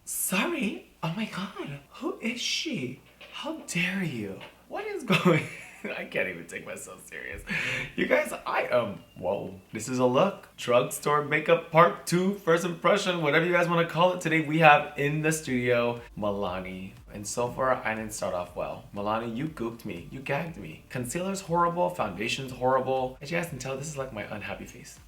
Sorry? Oh my god. Who is she? How dare you? What is going I can't even take myself serious. You guys, whoa. This is a look. Drugstore makeup part 2, first impression, whatever you guys want to call it. Today we have in the studio, Milani. And so far, I didn't start off well. Milani, you gooped me. You gagged me. Concealer's horrible. Foundation's horrible. As you guys can tell, this is like my unhappy face.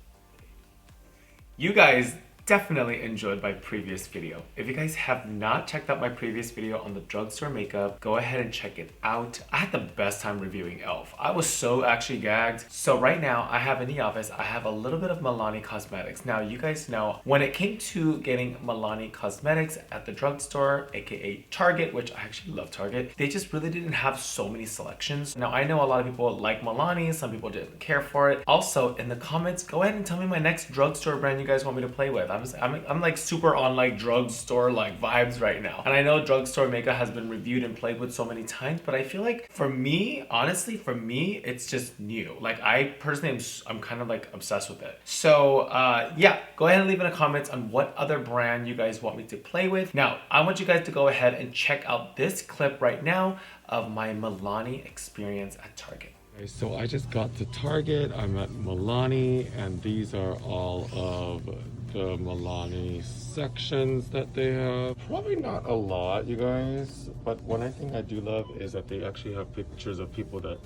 You guys definitely enjoyed my previous video. If you guys have not checked out my previous video on the drugstore makeup, go ahead and check it out. I had the best time reviewing e.l.f. I was so actually gagged. So right now I have in the office, I have a little bit of Milani cosmetics. Now you guys know when it came to getting Milani cosmetics at the drugstore, aka Target, which I actually love Target, they just really didn't have so many selections. Now I know a lot of people like Milani, some people didn't care for it. Also in the comments, go ahead and tell me my next drugstore brand you guys want me to play with. I'm like super on like drugstore like vibes right now. And I know drugstore makeup has been reviewed and played with so many times, but I feel like for me, honestly, for me, it's just new. Like I personally I'm kind of like obsessed with it. So yeah, go ahead and leave in the comments on what other brand you guys want me to play with. Now, I want you guys to go ahead and check out this clip right now of my Milani experience at Target. So I just got to Target, I'm at Milani, and these are all of the Milani sections that they have. Probably not a lot, you guys, but one thing I do love is that they actually have pictures of people that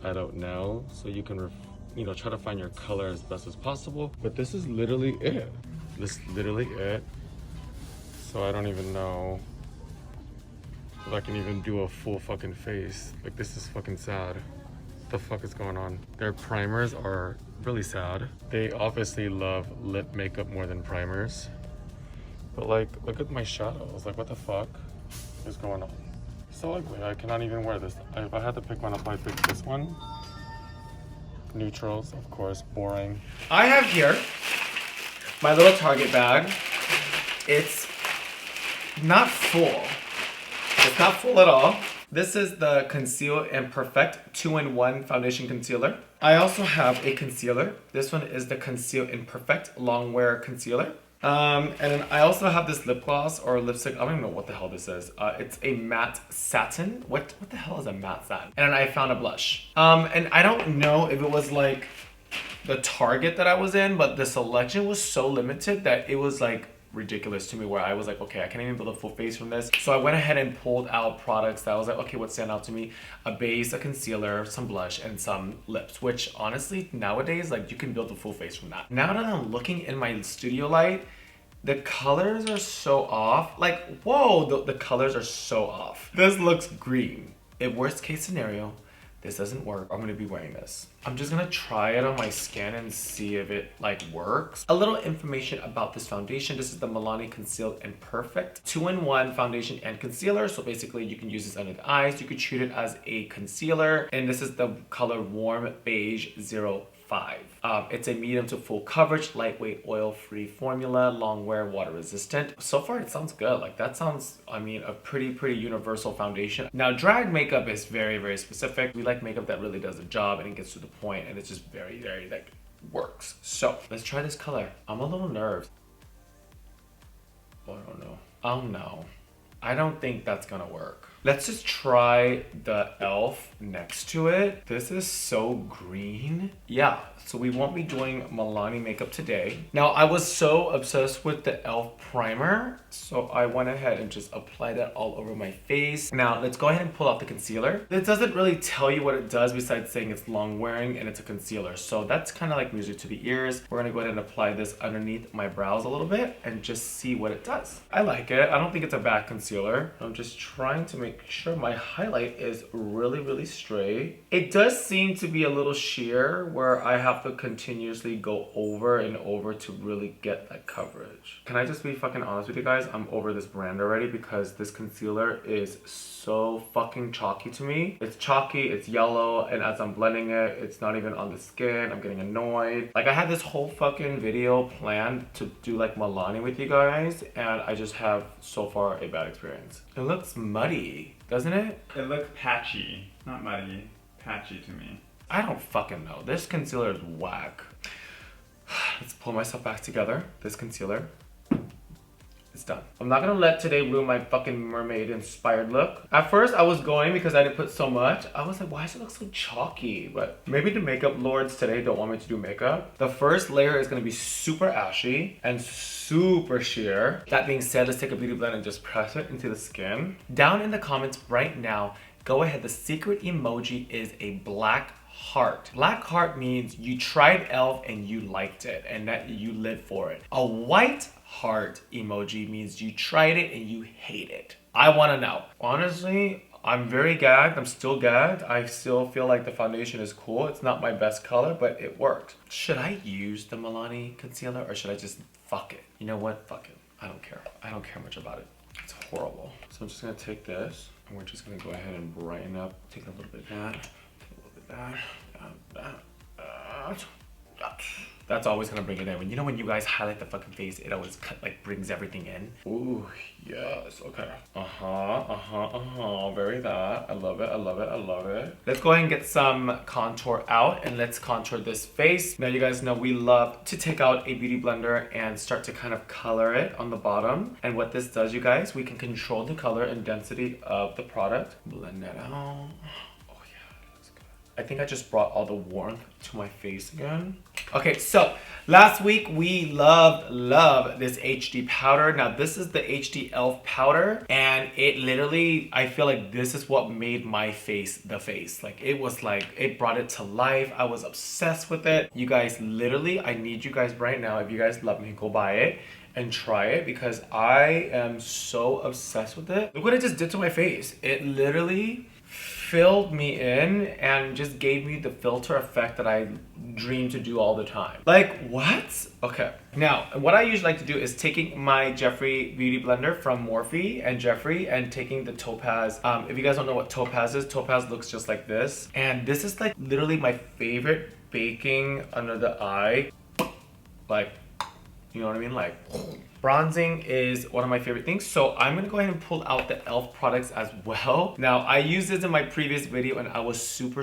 I don't know, so you can try to find your color as best as possible. But this is literally it. This is literally it. So I don't even know if I can even do a full fucking face. Like, this is fucking sad. What the fuck is going on? Their primers are really sad. They obviously love lip makeup more than primers. But like, look at my shadows. Like, what the fuck is going on? So ugly. I cannot even wear this. If I had to pick one up, I'd pick this one. Neutrals, of course, boring. I have here my little Target bag. It's not full. It's not full at all. This is the Conceal and Perfect 2-in-1 Foundation Concealer. I also have a concealer. This one is the Conceal and Perfect Longwear Concealer. And then I also have this lip gloss or lipstick. I don't even know what the hell this is. It's a matte satin. What the hell is a matte satin? And then I found a blush. And I don't know if it was like the Target that I was in, but the selection was so limited that it was like ridiculous to me, where I was like, okay, I can't even build a full face from this. So I went ahead and pulled out products that I was like, okay, what stand out to me? A base, a concealer, some blush, and some lips, which honestly nowadays, like, you can build a full face from that. Now that I'm looking in my studio light, the colors are so off. Like, whoa, the colors are so off. This looks green. In worst case scenario, this doesn't work, I'm gonna be wearing this. I'm just gonna try it on my skin and see if it like works. A little information about this foundation. This is the Milani Concealed and Perfect 2-in-1 foundation and concealer. So basically you can use this under the eyes. You could treat it as a concealer. And this is the color Warm Beige 05. It's a medium to full coverage, lightweight, oil-free formula, long wear, water resistant. So far it sounds good. Like, that sounds, I mean, a pretty universal foundation. Now, drag makeup is very specific. We like makeup that really does the job and it gets to the point, and it's just very like works. So let's try this color. I'm a little nervous. Oh, I don't know. Oh no, I don't think that's gonna work. Let's just try the e.l.f. next to it. This is so green. Yeah, so we won't be doing Milani makeup today. Now, I was so obsessed with the e.l.f. primer, so I went ahead and just applied that all over my face. Now, let's go ahead and pull out the concealer. It doesn't really tell you what it does besides saying it's long wearing and it's a concealer. So that's kind of like music to the ears. We're gonna go ahead and apply this underneath my brows a little bit and just see what it does. I like it. I don't think it's a bad concealer. I'm just trying to make sure my highlight is really straight. It does seem to be a little sheer where I have to continuously go over and over to really get that coverage. Can I just be fucking honest with you guys? I'm over this brand already because this concealer is so fucking chalky to me. It's chalky, it's yellow, and as I'm blending it, it's not even on the skin. I'm getting annoyed. Like, I had this whole fucking video planned to do like Milani with you guys, and I just have so far a bad experience. It looks muddy, doesn't it? It looks patchy, not muddy. Patchy to me. I don't fucking know. This concealer is whack. Let's pull myself back together. This concealer. It's done. I'm not gonna let today ruin my fucking mermaid inspired look. At first I was going because I didn't put so much. I was like, why does it look so chalky? But maybe the makeup lords today don't want me to do makeup. The first layer is gonna be super ashy and super sheer. That being said, let's take a beauty blend and just press it into the skin. Down in the comments right now, go ahead. The secret emoji is a black heart. Black heart means you tried e.l.f. and you liked it and that you live for it. A white heart emoji means you tried it and you hate it. I want to know. Honestly, I'm very gagged. I'm still gagged. I still feel like the foundation is cool. It's not my best color, but it worked. Should I use the Milani concealer or should I just fuck it? You know what? Fuck it. I don't care. I don't care much about it. It's horrible. So I'm just going to take this and we're just going to go ahead and brighten up. Take a little bit of that. That's always gonna bring it in. When you guys highlight the fucking face, it always brings everything in. Ooh, yes, okay. Very that. I love it, I love it, I love it. Let's go ahead and get some contour out and let's contour this face. Now you guys know we love to take out a beauty blender and start to kind of color it on the bottom. And what this does, you guys, we can control the color and density of the product. Blend that out. I think I just brought all the warmth to my face again. Okay, so last week we loved this HD powder. Now this is the HD e.l.f. powder and it literally, I feel like this is what made my face the face. Like it brought it to life. I was obsessed with it. You guys literally, I need you guys right now, if you guys love me, go buy it and try it because I am so obsessed with it. Look what it just did to my face. It literally filled me in and just gave me the filter effect that I dream to do all the time. Like, what? Okay. Now, what I usually like to do is taking my Jeffree beauty blender from Morphe and Jeffree and taking the Topaz. If you guys don't know what Topaz is, Topaz looks just like this. And this is like literally my favorite baking under the eye. Like, you know what I mean? Like, bronzing is one of my favorite things. So I'm gonna go ahead and pull out the e.l.f. products as well. Now, I used this in my previous video and I was super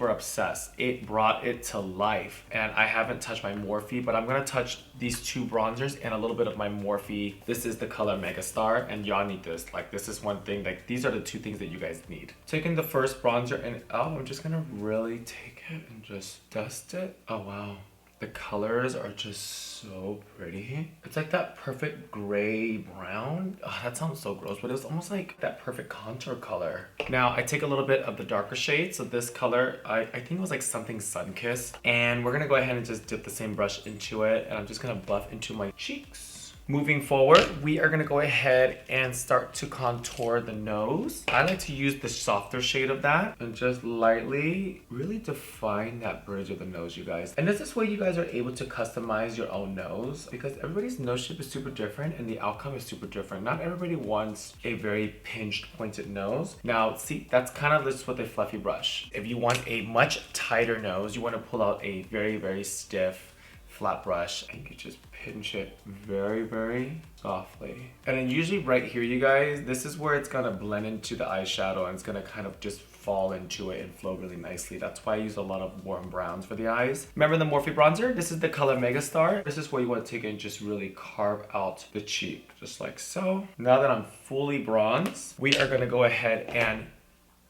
obsessed. It brought it to life. And I haven't touched my Morphe, but I'm gonna touch these two bronzers and a little bit of my Morphe. This is the color Megastar and y'all need this. Like, this is one thing, like these are the two things that you guys need. Taking the first bronzer and I'm just gonna really take it and just dust it. Oh wow. The colors are just so pretty. It's like that perfect gray brown. Oh, that sounds so gross, but it's almost like that perfect contour color. Now I take a little bit of the darker shade. So this color, I think it was like something Sunkissed. And we're gonna go ahead and just dip the same brush into it. And I'm just gonna buff into my cheeks. Moving forward, we are gonna go ahead and start to contour the nose. I like to use the softer shade of that and just lightly really define that bridge of the nose, you guys. And this is where you guys are able to customize your own nose because everybody's nose shape is super different and the outcome is super different. Not everybody wants a very pinched, pointed nose. Now, see, that's kind of just with a fluffy brush. If you want a much tighter nose, you want to pull out a very stiff, flat brush and you can just pinch it very softly. And then usually right here, you guys, this is where it's gonna blend into the eyeshadow and it's gonna kind of just fall into it and flow really nicely. That's why I use a lot of warm browns for the eyes. Remember the Morphe bronzer? This is the color Megastar. This is where you want to take it and just really carve out the cheek, just like so. Now that I'm fully bronzed, we are gonna go ahead and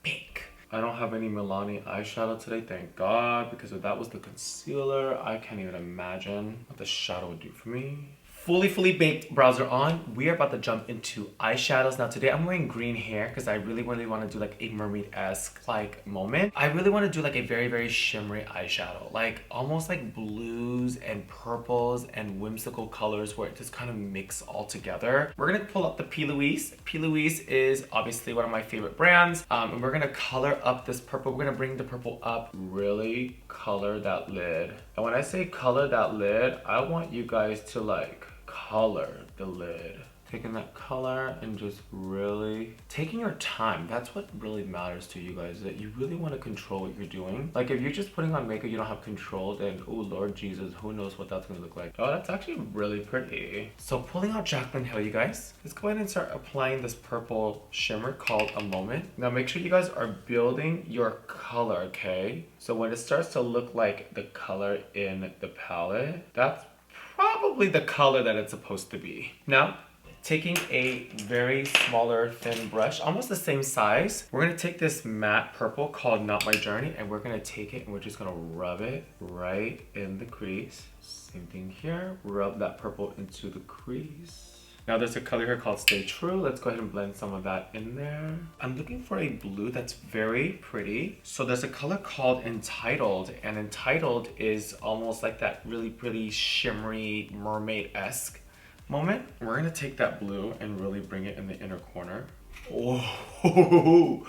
bake. I don't have any Milani eyeshadow today, thank God, because if that was the concealer, I can't even imagine what the shadow would do for me. Fully baked browser on. We are about to jump into eyeshadows. Now today I'm wearing green hair because I really want to do like a mermaid-esque like moment. I really want to do like a very shimmery eyeshadow. Like almost like blues and purples and whimsical colors where it just kind of mix all together. We're going to pull up the P.LOUISE. P.LOUISE is obviously one of my favorite brands. And we're going to color up this purple. We're going to bring the purple up. Really color that lid. And when I say color that lid, I want you guys to like color the lid. Taking that color and just really taking your time. That's what really matters to you guys, that you really want to control what you're doing. Like if you're just putting on makeup you don't have control, then oh Lord Jesus, who knows what that's gonna look like. Oh, that's actually really pretty. So pulling out Jaclyn Hill, you guys, let's go ahead and start applying this purple shimmer called A Moment. Now make sure you guys are building your color, okay? So when it starts to look like the color in the palette, that's probably the color that it's supposed to be. Now, taking a very smaller thin brush, almost the same size, we're gonna take this matte purple called Not My Journey, and we're gonna take it and we're just gonna rub it right in the crease. Same thing here, rub that purple into the crease. Now there's a color here called Stay True. Let's go ahead and blend some of that in there. I'm looking for a blue that's very pretty. So there's a color called Entitled, and Entitled is almost like that really pretty shimmery mermaid-esque moment. We're gonna take that blue and really bring it in the inner corner. Oh,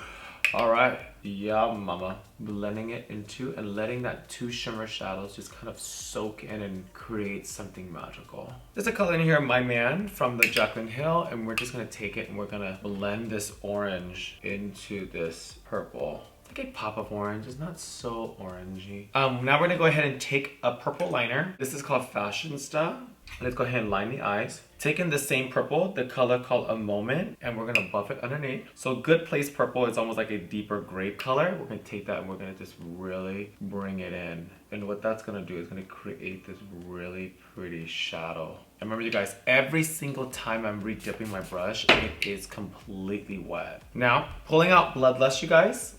all right, yeah, mama. Blending it into and letting that two shimmer shadows just kind of soak in and create something magical. There's a color in here, My Man, from the Jaclyn Hill, and we're just gonna take it and we're gonna blend this orange into this purple. Like a pop of orange, it's not so orangey. Now we're gonna go ahead and take a purple liner. This is called Fashion Stuff. Let's go ahead and line the eyes. Taking the same purple, the color called A Moment, and we're gonna buff it underneath. So Good Place purple is almost like a deeper grape color. We're gonna take that and we're gonna just really bring it in. And what that's gonna do is gonna create this really pretty shadow. And remember you guys, every single time I'm re-dipping my brush, it is completely wet. Now, pulling out Bloodlust, you guys.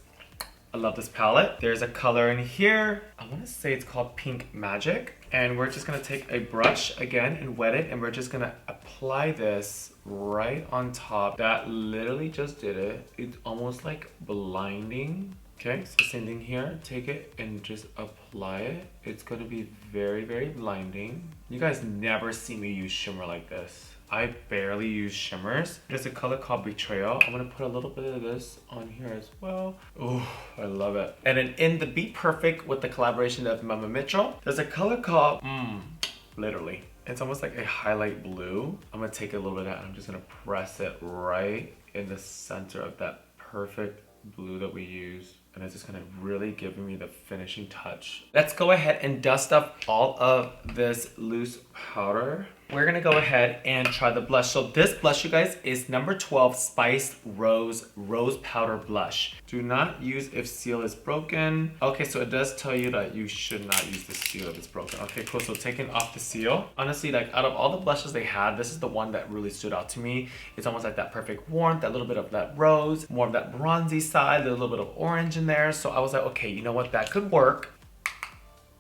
I love this palette. There's a color in here. I want to say it's called Pink Magic. And we're just going to take a brush again and wet it. And we're just going to apply this right on top. That literally just did it. It's almost like blinding. Okay, so same thing here. Take it and just apply it. It's going to be very, very blinding. You guys never see me use shimmer like this. I barely use shimmers. There's a color called Betrayal. I'm gonna put a little bit of this on here as well. Oh, I love it. And then in the Be Perfect with the collaboration of Mama Mitchell, there's a color called, literally. It's almost like a highlight blue. I'm gonna take a little bit of that and I'm just gonna press it right in the center of that perfect blue that we use. And it's just kind of really giving me the finishing touch. Let's go ahead and dust up all of this loose powder. We're gonna go ahead and try the blush. So this blush, you guys, is number 12 Spiced Rose Powder Blush. Do not use if seal is broken. Okay, so it does tell you that you should not use the seal if it's broken. Okay, cool, so taking off the seal. Honestly, like out of all the blushes they had, this is the one that really stood out to me. It's almost like that perfect warmth, that little bit of that rose, more of that bronzy side, a little bit of orange in there. So I was like, okay, you know what, that could work.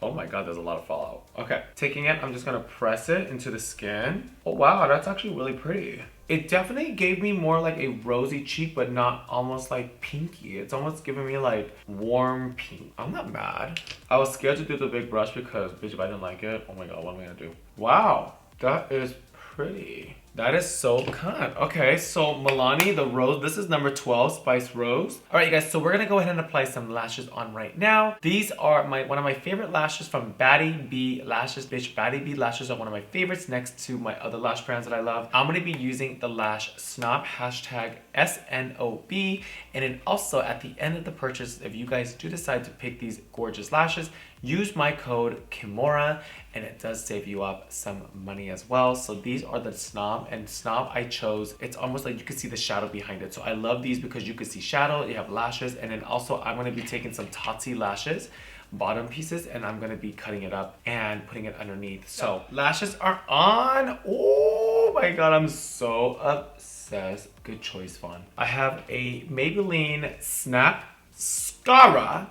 Oh my god, there's a lot of fallout. Okay, taking it, I'm just gonna press it into the skin. Oh wow, that's actually really pretty. It definitely gave me more like a rosy cheek, but not almost like pinky. It's almost giving me like warm pink. I'm not mad. I was scared to do the big brush because, bitch, if I didn't like it, oh my god, what am I gonna do? Wow, that is pretty. That is so kind. Okay, so Milani, the rose, this is number 12, Spiced Rose. All right, you guys, so we're gonna go ahead and apply some lashes on right now. These are one of my favorite lashes from Baddie B Lashes. Bitch, Baddie B Lashes are one of my favorites next to my other lash brands that I love. I'm gonna be using the lash Snob, hashtag SNOB. And then also at the end of the purchase, if you guys do decide to pick these gorgeous lashes, use my code Kimora and it does save you up some money as well. So these are the Snob, and Snob I chose, it's almost like you can see the shadow behind it. So I love these because you can see shadow, you have lashes, and then also I'm gonna be taking some Tati lashes, bottom pieces, and I'm gonna be cutting it up and putting it underneath. So lashes are on. Oh my god, I'm so obsessed. Good choice, Fawn. I have a Maybelline Snap Mascara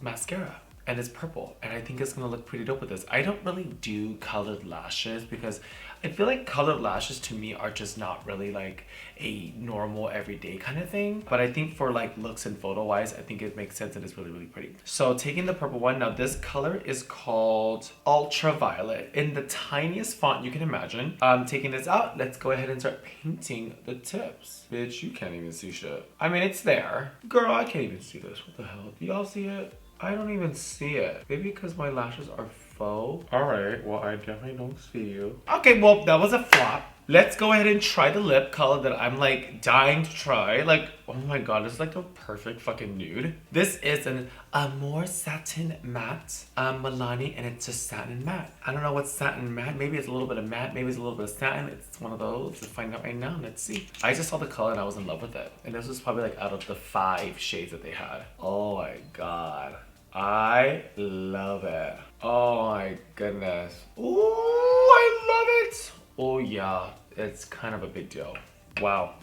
mascara, and it's purple, and I think it's gonna look pretty dope with this. I don't really do colored lashes because I feel like colored lashes to me are just not really like a normal everyday kind of thing, but I think for like looks and photo wise, I think it makes sense and it's really, really pretty. So taking the purple one, now this color is called Ultraviolet in the tiniest font you can imagine. Taking this out, let's go ahead and start painting the tips. Bitch, you can't even see shit. I mean, it's there. Girl, I can't even see this. What the hell? Do y'all see it? I don't even see it. Maybe because my lashes are faux. Alright, well, I definitely don't see you. Okay, well, that was a flop. Let's go ahead and try the lip color that I'm like dying to try. Like, oh my god, it's like a perfect fucking nude. This is an Amore Satin Matte Milani, and it's just satin matte. I don't know what's satin matte. Maybe it's a little bit of matte, maybe it's a little bit of satin. It's one of those. Let's find out right now. Let's see. I just saw the color and I was in love with it. And this was probably like out of the 5 shades that they had. Oh my god. I love it. Oh my goodness. Ooh, I love it. Oh yeah, it's kind of a big deal. Wow.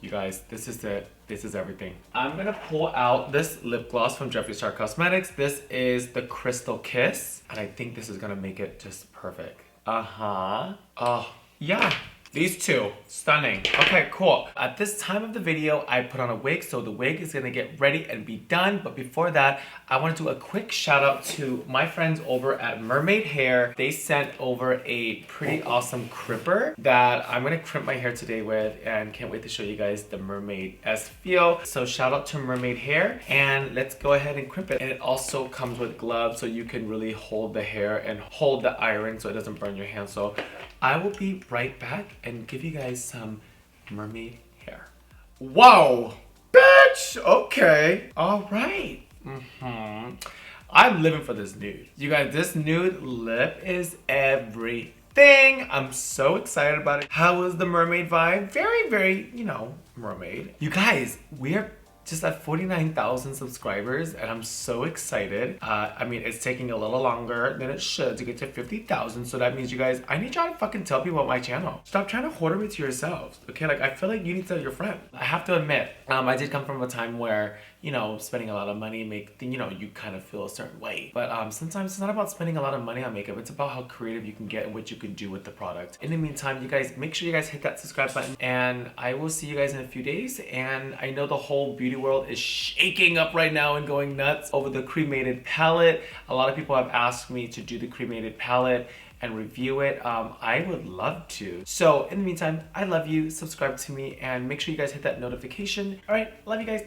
You guys, this is it. This is everything. I'm gonna pull out this lip gloss from Jeffree Star Cosmetics. This is the Crystal Kiss. And I think this is gonna make it just perfect. Uh-huh. Oh, yeah. These two, stunning. Okay, cool. At this time of the video, I put on a wig, so the wig is gonna get ready and be done. But before that, I wanna do a quick shout out to my friends over at Mermaid Hair. They sent over a pretty awesome crimper that I'm gonna crimp my hair today with, and can't wait to show you guys the Mermaid-esque feel. So shout out to Mermaid Hair, and let's go ahead and crimp it. And it also comes with gloves, so you can really hold the hair and hold the iron so it doesn't burn your hands. So I will be right back and give you guys some mermaid hair. Whoa, bitch, okay, all right. I'm living for this nude. You guys, this nude lip is everything. I'm so excited about it. How was the mermaid vibe? Very, very, you know, mermaid. You guys, we're just at 49,000 subscribers and I'm so excited. I mean, it's taking a little longer than it should to get to 50,000. So that means you guys, I need y'all to fucking tell people about my channel. Stop trying to hoard it to yourselves, okay? Like, I feel like you need to tell your friend. I have to admit, I did come from a time where, you know, spending a lot of money you kind of feel a certain way. But sometimes it's not about spending a lot of money on makeup. It's about how creative you can get and what you can do with the product. In the meantime, you guys, make sure you guys hit that subscribe button and I will see you guys in a few days. And I know the whole beauty world is shaking up right now and going nuts over the cremated palette. A lot of people have asked me to do the cremated palette and review it. I would love to. So in the meantime, I love you. Subscribe to me and make sure you guys hit that notification. All right, love you guys.